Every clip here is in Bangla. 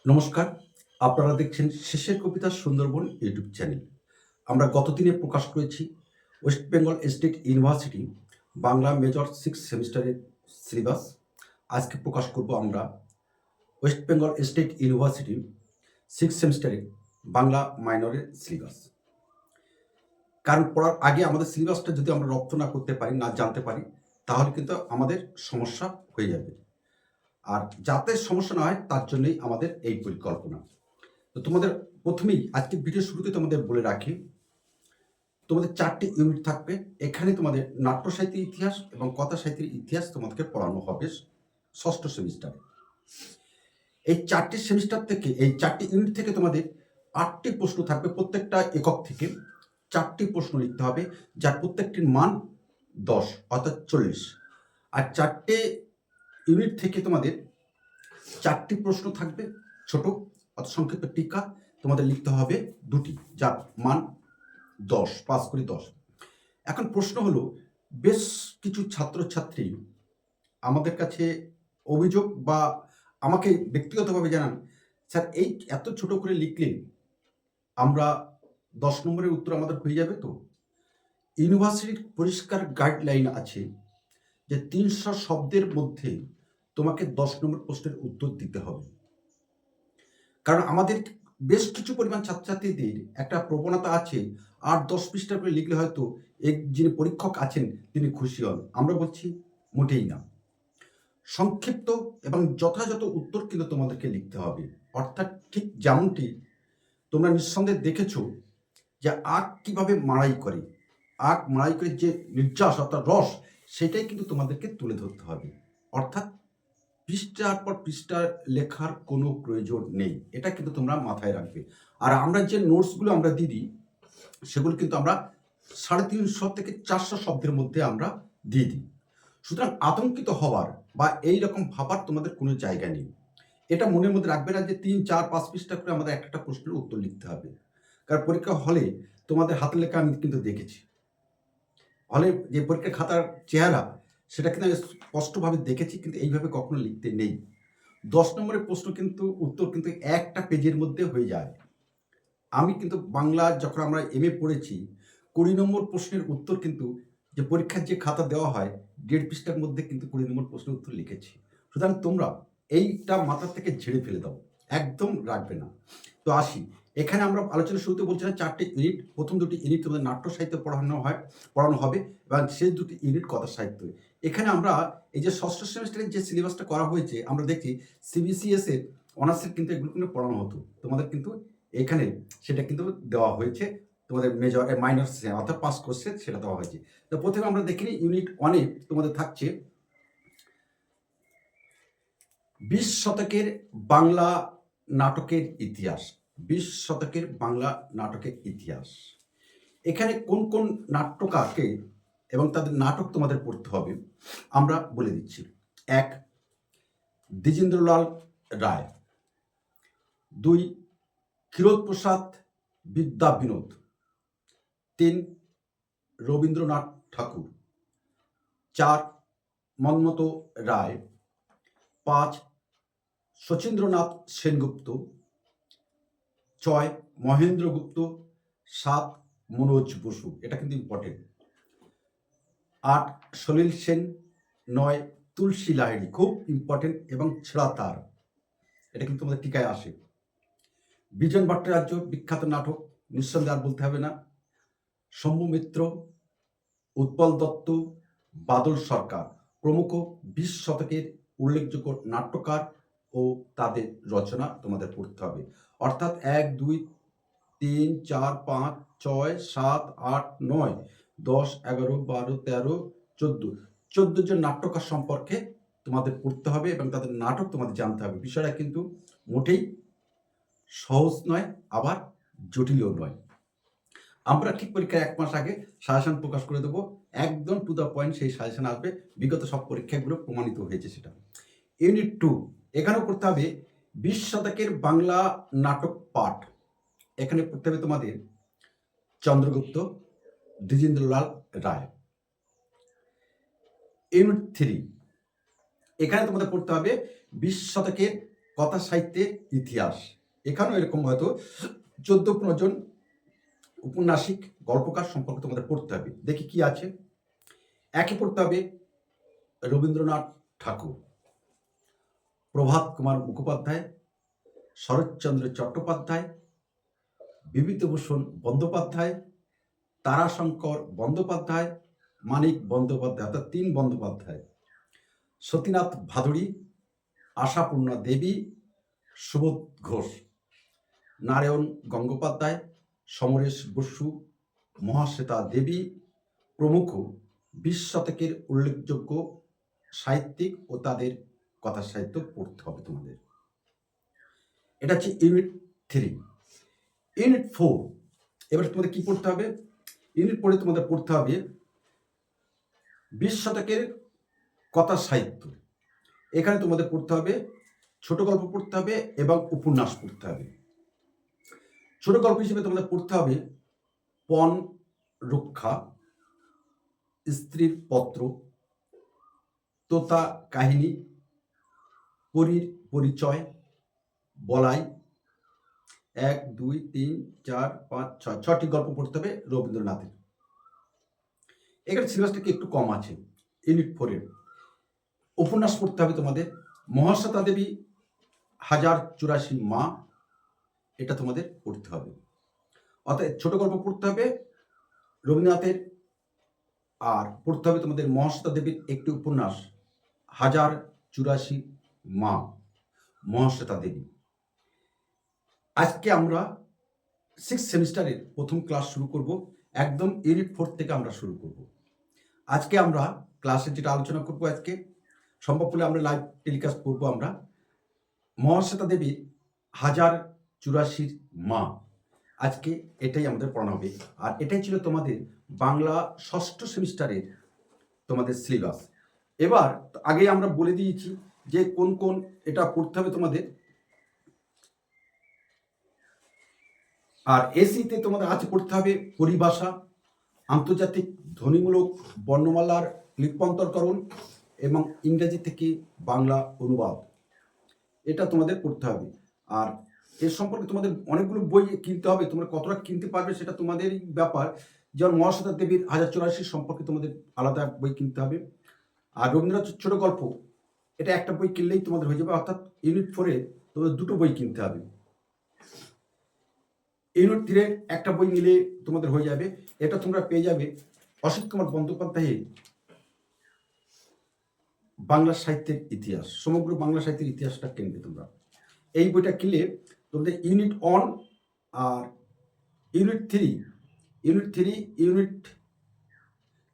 নমস্কার। আপনারা দেখছেন শেষের কবিতা সুন্দরবন ইউটিউব চ্যানেল। আমরা গতদিনে প্রকাশ করেছি West Bengal state university Bangla major 6 সেমিস্টারের সিলেবাস। আজকে প্রকাশ করব আমরা ওয়েস্ট বেঙ্গল স্টেট ইউনিভার্সিটি 6 সেমিস্টারে বাংলা মাইনরের সিলেবাস। কারণ পড়ার আগে আমাদের সিলেবাসটা যদি আমরা রপ্ত না করতে পারি, না জানতে পারি, তাহলে কিন্তু আমাদের সমস্যা হয়ে যাবে। আর যাতে সমস্যা না হয় তার জন্যই আমাদের এই পরিকল্পনা। তো তোমাদের প্রথমেই আজকের ভিডিও শুরুতে তোমাদের বলে রাখি, তোমাদের 4টি ইউনিট থাকবে। এখানে তোমাদের নাট্য সাহিত্যের ইতিহাস এবং কথা সাহিত্যের ইতিহাস তোমাদেরকে পড়ানো হবে 6ষ্ঠ সেমিস্টারে। এই 4টি ইউনিট থেকে তোমাদের 8টি প্রশ্ন থাকবে, প্রত্যেকটা একক থেকে 4টি প্রশ্ন লিখতে হবে, যার প্রত্যেকটির মান 10 অর্থাৎ 40। আর 4টে ইউনিট থেকে তোমাদের 4টি প্রশ্ন থাকবে ছোট অর্থাৎ সংক্ষিপ্ত টিকা, তোমাদের লিখতে হবে 2টি, যার মান 10, 5 করে 10। এখন প্রশ্ন হলো, বেশ কিছু ছাত্রছাত্রী আমাদের কাছে অভিযোগ বা আমাকে ব্যক্তিগতভাবে জানান, স্যার এই এত ছোট করে লিখলে আমরা 10 নম্বরের উত্তর আমাদের হয়ে যাবে তো? ইউনিভার্সিটির পরিষ্কার গাইডলাইন আছে যে 300 শব্দের মধ্যে তোমাকে 10 নম্বর প্রশ্নের উত্তর দিতে হবে। কারণ আমাদের বেশ কিছু পরিমাণ ছাত্রছাত্রীদের একটা প্রবণতা আছে, 8-10 পৃষ্ঠা করে লিখলে হয়তো যিনি পরীক্ষক আছেন তিনি খুশি হন। আমরা বলছি মোটেই না। সংক্ষিপ্ত এবং যথাযথ উত্তর কিন্তু তোমাদেরকে লিখতে হবে। অর্থাৎ ঠিক যেমনটি তোমরা নিঃসন্দেহে দেখেছ যে আখ কিভাবে মাড়াই করে, আখ মাড়াই করে যে নির্যাস অর্থাৎ রস, সেটাই কিন্তু তোমাদেরকে তুলে ধরতে হবে। অর্থাৎ পৃষ্ঠার পর পৃষ্ঠা লেখার কোনো প্রয়োজন নেই, এটা কিন্তু তোমরা মাথায় রাখবে। আর আমরা যে নোটসগুলো আমরা দিই সেগুলো কিন্তু আমরা 350 থেকে 400 শব্দের মধ্যে আমরা দিয়ে দিই। সুতরাং আতঙ্কিত হওয়ার বা এই রকম ভাবার তোমাদের কোনো জায়গা নেই। এটা মনের মধ্যে রাখবে না যে 3, 4, 5 পৃষ্ঠা করে আমাদের একটা প্রশ্নের উত্তর লিখতে হবে। কারণ পরীক্ষা হলে তোমাদের হাতের লেখা আমি কিন্তু দেখেছি। হলে যে পরীক্ষার খাতার চেহারা সেটা কিন্তু আমি স্পষ্টভাবে দেখেছি, কিন্তু এইভাবে কখনো লিখতে নেই। 10 নম্বরের প্রশ্ন কিন্তু উত্তর কিন্তু একটা পেজের মধ্যে হয়ে যায়। আমি কিন্তু বাংলা যখন আমরা MA পড়েছি, 20 নম্বর প্রশ্নের উত্তর কিন্তু যে পরীক্ষার যে খাতা দেওয়া হয় 1.5 পৃষ্ঠার মধ্যে কিন্তু 20 নম্বর প্রশ্নের উত্তর লিখেছি। সুতরাং তোমরা এইটা মাথা থেকে ঝেড়ে ফেলে দাও, একদম রাখবে না। তো আসি, এখানে আমরা আলোচনা শুরুতে বলছিলাম 4টে ইউনিট। প্রথম 2টি ইউনিট তোমাদের নাট্য সাহিত্য পড়ানো হবে এবং শেষ 2টি ইউনিট কথা সাহিত্য। এখানে আমরা এই যে 6ষ্ঠ সেমিস্টারের যে সিলেবাসটা করা হয়েছে, আমরা দেখি CBCS এর অনার্সের কিন্তু এগুলো কিন্তু পড়ানো হতো, তোমাদের কিন্তু এখানে সেটা কিন্তু দেওয়া হয়েছে। তোমাদের মেজর মাইনর অর্থাৎ পাস কোর্সে সেটা দেওয়া হয়েছে। তো প্রথমে আমরা দেখে নিই, ইউনিট 1 এ তোমাদের থাকছে 20 শতকের বাংলা নাটকের ইতিহাস। 20 শতকের বাংলা নাটকের ইতিহাস। এখানে কোন কোন নাট্যকারকে এবং তাদের নাটক তোমাদের পড়তে হবে আমরা বলে দিচ্ছি। 1, দ্বিজেন্দ্রলাল রায়। 2, ক্ষীরোদপ্রসাদ বিদ্যাবিনোদ। 3, রবীন্দ্রনাথ ঠাকুর। 4, মন্মথ রায়। 5, শচীন্দ্রনাথ সেনগুপ্ত। 6, মহেন্দ্রগুপ্ত। 7, মনোজ বসু, এটা কিন্তু ইম্পর্টেন্ট। 8, সলিল সেন। 9, তুলসী লাহিড়ী, খুব ইম্পর্টেন্ট, এবং ছেঁড়া তার, এটা কিন্তু আমাদের টিকায় আসে। বিজন ভট্টাচার্য, বিখ্যাত নাটক, নিঃসন্দেহে আর বলতে হবে না। শম্ভু মিত্র, উৎপল দত্ত, বাদল সরকার প্রমুখ 20 শতকের উল্লেখযোগ্য নাট্যকার ও তাদের রচনা তোমাদের পড়তে হবে। অর্থাৎ 1, 2, 3, 4, 5, 6, 7, 8, 9, 10, 11, 12, 13, 14 জন নাট্যকার সম্পর্কে তোমাদের পড়তে হবে এবং তাদের নাটক তোমাদের জানতে হবে। বিষয়টা কিন্তু মোটেই সহজ নয়, আবার জটিলও নয়। আমরা ঠিক পরীক্ষার 1 মাস আগে সাজেশন প্রকাশ করে দেবো, একদম টু দ্য পয়েন্ট সেই সাজেশন আসবে। বিগত সব পরীক্ষাগুলো প্রমাণিত হয়েছে সেটা। ইউনিট 2, এখানেও পড়তে হবে 20 শতকের বাংলা নাটক পাঠ। এখানে পড়তে হবে তোমাদের চন্দ্রগুপ্ত, দ্বিজেন্দ্রলাল রায়। ইউনিট 3, এখানে তোমাদের পড়তে হবে 20 শতকের কথা সাহিত্যে ইতিহাস। এখানেও এরকম হয়তো 14-15 জন উপন্যাসিক গল্পকার সম্পর্কে তোমাদের পড়তে হবে। দেখি কি আছে। একে পড়তে হবে রবীন্দ্রনাথ ঠাকুর, প্রভাত কুমার মুখোপাধ্যায়, শরৎচন্দ্র চট্টোপাধ্যায়, বিভূতিভূষণ বন্দ্যোপাধ্যায়, তারাশঙ্কর বন্দ্যোপাধ্যায়, মানিক বন্দ্যোপাধ্যায়, অর্থাৎ 3 বন্দ্যোপাধ্যায়, সতীনাথ ভাদুড়ী, আশাপূর্ণা দেবী, সুবোধ ঘোষ, নারায়ণ গঙ্গোপাধ্যায়, সমরেশ বসু, মহাশ্বেতা দেবী প্রমুখ 20 শতকের উল্লেখযোগ্য সাহিত্যিক ও তাদের কথা সাহিত্য পড়তে হবে তোমাদের। এটা হচ্ছে ইউনিট 3। ইউনিট 4 এবার তোমাদের কি পড়তে হবে? ইউনিট 4 তোমাদের পড়তে হবে 20 শতকের কথা সাহিত্য। এখানে তোমাদের পড়তে হবে ছোট গল্প পড়তে হবে এবং উপন্যাস পড়তে হবে। ছোট গল্প হিসেবে তোমাদের পড়তে হবে পণ রক্ষা, স্ত্রীর পত্র, তোতা কাহিনী, পরীর পরিচয়, বলাই, 1, 2, 3, 4, 5, 6 6টি গল্প পড়তে হবে রবীন্দ্রনাথের। এখানে সিলেবাসটা একটু কম আছে ইউনিট 4-এর। উপন্যাস পড়তে হবে তোমাদের মহাশ্বেতা দেবী 1084 মা, এটা তোমাদের পড়তে হবে। অর্থাৎ ছোট গল্প পড়তে হবে রবীন্দ্রনাথের, আর পড়তে হবে তোমাদের মহাশ্বেতা দেবীর একটি উপন্যাস 1084 মা, মহাশ্বেতা দেবী। আজকে আমরা 6th সেমিস্টারের প্রথম ক্লাস শুরু করব, একদম ইউনিট 4 থেকে আমরা শুরু করব। আজকে আমরা ক্লাসে যেটা আলোচনা করব, আজকে সম্ভব হলে আমরা লাইভ টেলিকাস্ট করবো আমরা মহাশ্বেতা দেবীর 1084 মা। আজকে এটাই আমাদের পড়ানো হবে, আর এটাই ছিল তোমাদের বাংলা 6ষ্ঠ সেমিস্টারের তোমাদের সিলেবাস। এবার আগে আমরা বলে দিয়েছি যে কোন কোন এটা পড়তে হবে তোমাদের। আর এসিতে তোমাদের আছে পড়তে হবে পরিভাষা, আন্তর্জাতিক ধ্বনিমূলক বর্ণমালার লিপ্যান্তরকরণ এবং ইংরেজি থেকে বাংলা অনুবাদ, এটা তোমাদের পড়তে হবে। আর এর সম্পর্কে তোমাদের অনেকগুলো বই কিনতে হবে, তোমরা কতটা কিনতে পারবে সেটা তোমাদেরই ব্যাপার। যেমন মহাশ্বেতা দেবীর 1084 সম্পর্কে তোমাদের আলাদা বই কিনতে হবে। আর রবীন্দ্রনাথ ছোট গল্প, এটা একটা বই কিনলেই তোমাদের হয়ে যাবে। অর্থাৎ ইউনিট 4-এ তোমাদের 2টো বই কিনতে হবে। ইউনিট 3-এর একটা বই নিলে তোমাদের হয়ে যাবে। এটা তোমরা পেয়ে যাবে অসিত কুমার বন্দ্যোপাধ্যায়ের বাংলা সাহিত্যের ইতিহাস, সমগ্র বাংলা সাহিত্যের ইতিহাসটা কিনবে তোমরা। এই বইটা কিনলে তোমাদের ইউনিট 1 আর ইউনিট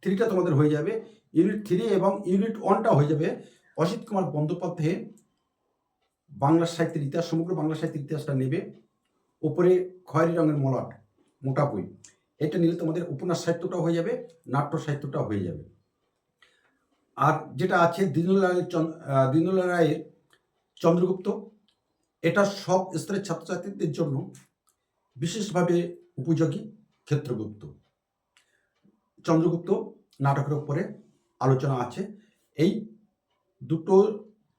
3টা তোমাদের হয়ে যাবে। ইউনিট 3 এবং ইউনিট 1টা হয়ে যাবে অসিত কুমার বন্দ্যোপাধ্যায়ের বাংলা সাহিত্যের ইতিহাস, সমগ্র বাংলা সাহিত্যের ইতিহাসটা নেবে। ওপরে খয়েরি রঙের মলাট মোটা বই, এটা নিলে তোমাদের উপন্যাস সাহিত্যটাও হয়ে যাবে, নাট্য সাহিত্যটাও হয়ে যাবে। আর যেটা আছে দীনদয়াল রায়ের চন্দ্রগুপ্ত, এটা সব স্তরের ছাত্রছাত্রীদের জন্য বিশেষভাবে উপযোগী। ক্ষেত্রগুপ্ত, চন্দ্রগুপ্ত নাটকের উপরে আলোচনা আছে। এই 2,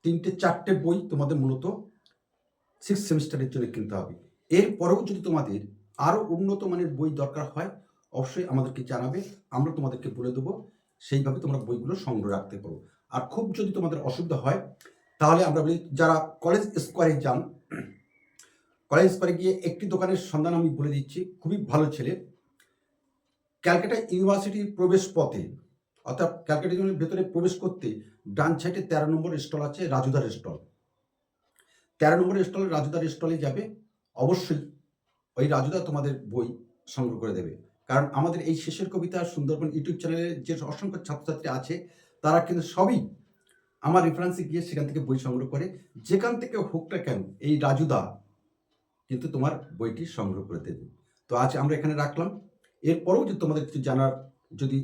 3, 4টে বই তোমাদের মূলত 6th সেমিস্টারের জন্য কিনতে হবে। এরপরেও যদি তোমাদের আরও উন্নত মানের বই দরকার হয় অবশ্যই আমাদেরকে জানাবে, আমরা তোমাদেরকে বলে দেবো, সেইভাবে তোমরা বইগুলো সংগ্রহ রাখতে পারো। আর খুব যদি তোমাদের অসুবিধা হয় তাহলে আমরা বলি, যারা কলেজ স্কোয়ারে যান, কলেজ স্কোয়ারে গিয়ে একটি দোকানের সন্ধান আমি বলে দিচ্ছি, খুবই ভালো ছেলে। ক্যালকাটা ইউনিভার্সিটির প্রবেশ পথে, অর্থাৎ ক্যালকাটা ইউনিভার্সিটির ভেতরে প্রবেশ করতে ডান সাইডে 13 নম্বর স্টল আছে, রাজুদার স্টল। 13 নম্বর স্টলে রাজুদার স্টলে যাবে, অবশ্যই ওই রাজুদা তোমাদের বই সংগ্রহ করে দেবে। কারণ আমাদের এই শেষের কবিতা সুন্দরবন ইউটিউব চ্যানেলে যে অসংখ্য ছাত্রছাত্রী আছে তারা কিন্তু সবই আমার রেফারেন্সে গিয়ে সেখান থেকে বই সংগ্রহ করে, যেখান থেকে হোক না কেন এই রাজুদা কিন্তু তোমার বইটি সংগ্রহ করে দেবে। তো আজ আমরা এখানে রাখলাম। এরপরেও যদি তোমাদের কিছু জানার যদি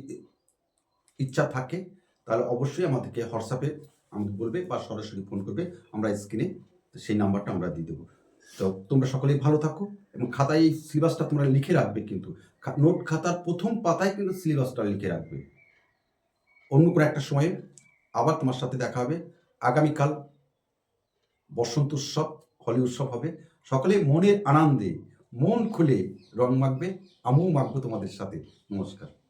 ইচ্ছা থাকে তাহলে অবশ্যই আমাদেরকে হোয়াটসঅ্যাপে আমাদের বলবে বা সরাসরি ফোন করবে, আমরা স্ক্রিনে সেই নাম্বারটা আমরা দিয়ে দেবো। তো তোমরা সকলেই ভালো থাকো এবং খাতায় এই সিলেবাসটা তোমরা লিখে রাখবে, কিন্তু নোট খাতার প্রথম পাতায় কিন্তু সিলেবাসটা লিখে রাখবে। অন্য কোনো একটা সময়ে আবার তোমার সাথে দেখা হবে। আগামীকাল বসন্ত উৎসব, হোলি উৎসব হবে। সকলে মনের আনন্দে মন খুলে রং মাখবে, আমিও মাখবো তোমাদের সাথে। নমস্কার।